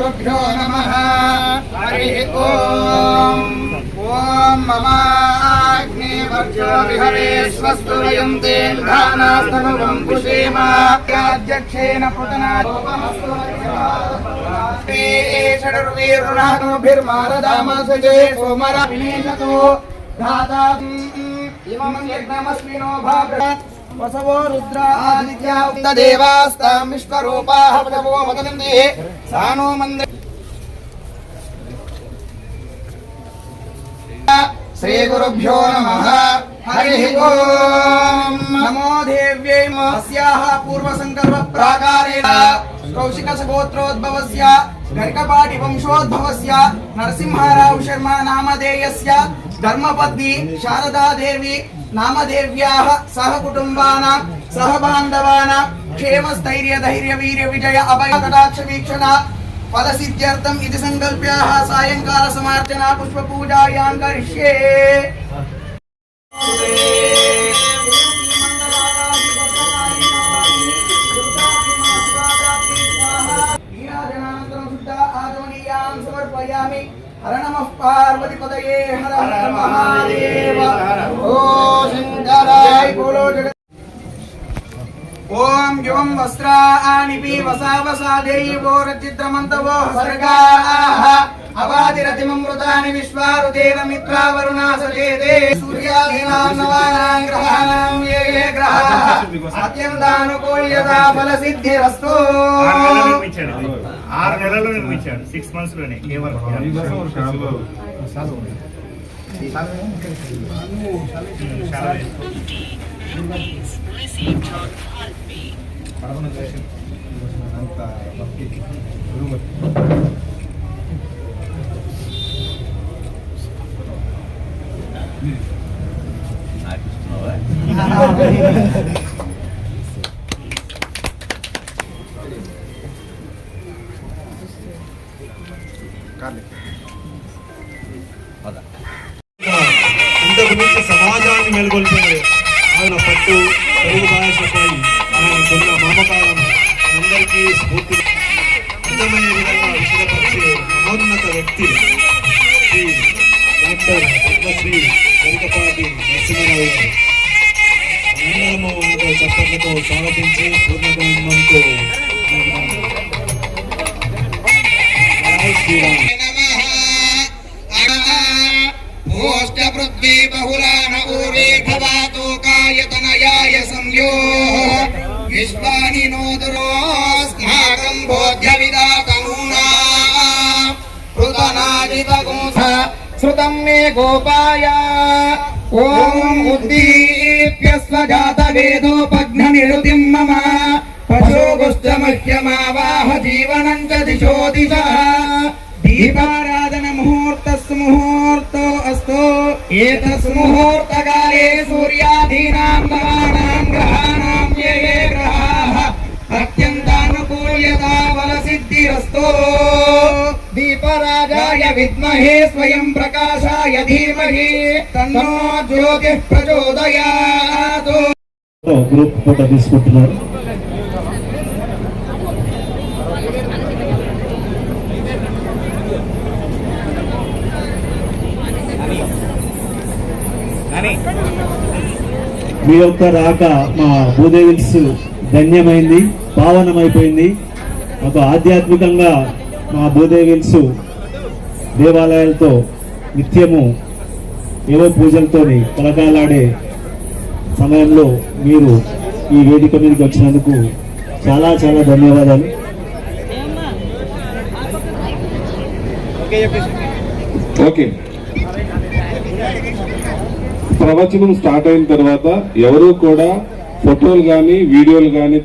श्रीगुरुभ्यो नमः। हरिः ओम्। ओम् ममाग्निवर्चो विहरे स्वस्तु वयं तेन्धानास्तनुवं कुशेम अध्यक्षेण पुतनादोपमस्तु षडुर्वीरुणानुभिर्मारदामसजे सोमरा विनेशतो धाता इमं यज्ञमस्मिनो भागवत् वसवो रुद्र आदित्या उक्तदेवास्तां विश्वरूपाः पदवो वदन्ति सानो मन्दिर श्रीगुरुभ्यो नमः। हरिः ओम्। नमो देव्यै अस्याः पूर्वसङ्कल्प प्राकारेण कौशिकसगोत्रोद्भवस्य गर्गपाटि वंशोद्भवस्य नरसिंहराव शर्मा नामधेयस्य धर्मपत्नी शारदा देवी नामदेव्याः सह कुटुम्बानां सह बान्धवानां क्षेमस्थैर्य धैर्य वीर्य विजय अभय कटाक्ष वीक्षण फलसिद्ध्यर्थम् इति संकल्प्याः सायंकाल समार्चना पुष्पपूजायां करिष्ये। समर्पयामि। हर नमः पार्वतीपतये हर हर महादेव। ओ शंकराय बोलो जगत। ओम युवं वस्त्राणि पि वसावसादेवो रचित्रमन्तवो सर्गाः अवादिरतिममृतानि विश्वारुतेन मित्रावरुणा सचेते सूर्यादीनां नवानां ग्रहाणां ये ये ग्रहाः अत्यन्तानुकूल्यता फलसिद्धिरस्तु। 6 నెలలు నిర్మించాడు 6 మంత్స్ లోనే కేవలం ఇంతకుమించి సమాజాన్ని మెలుగొల్పారు. ఆయన పట్టు తెలుగు భాషపై ఆయన కొన్న మమకారం అందరికీ స్ఫూర్తి అందమైన విధంగా విషదపరిచే మహోన్నత వ్యక్తి శ్రీ డాక్టర్ పద్మశ్రీ గరికపాటి నరసింహారావు గారు. అందరము ఆయనతో చప్పట్లతో స్వాగతించి పూర్ణకుంభంతో శ్రీరామ్ पृथ्वी बहुलान ऊरेखवातो कायतनयाय संयो विश्वानि नोदरोऽस्माकं बोध्यविदातनूना पृतनाजितगुंस श्रुतं मे गोपाय ॐ उद्दीप्य स्वजातवेदोपघ्ननिरुतिं मम पशोगुश्चमह्यमावाह जीवनं च दिशो दिशः दीपाराधन मुहूर्तस्तु मुहूर्तो अस्तु। एतस् मुहूर्तकाले सूर्यादीनां नवानां ग्रहाणां ये ये ग्रहाः अत्यन्तानुकूल्यता फलसिद्धिरस्तु। दीपराजाय विद्महे स्वयं प्रकाशाय धीमहि तन्नो ज्योतिः प्रचोदयात्। ग्रुप फोटो తీసుకుంటున్నారు. మీ యొక్క రాక మా భూదేవిల్స్ ధన్యమైంది, పావనమైపోయింది. ఒక ఆధ్యాత్మికంగా మా భూదేవిల్స్ దేవాలయాలతో నిత్యము ఏవో పూజలతో కలకాలాడే సమయంలో మీరు ఈ వేదిక మీదకి వచ్చినందుకు చాలా చాలా ధన్యవాదాలు. ఓకే, ప్రవచనం స్టార్ట్ అయిన తర్వాత ఎవరు కూడా ఫోటోలు కానీ వీడియోలు కానీ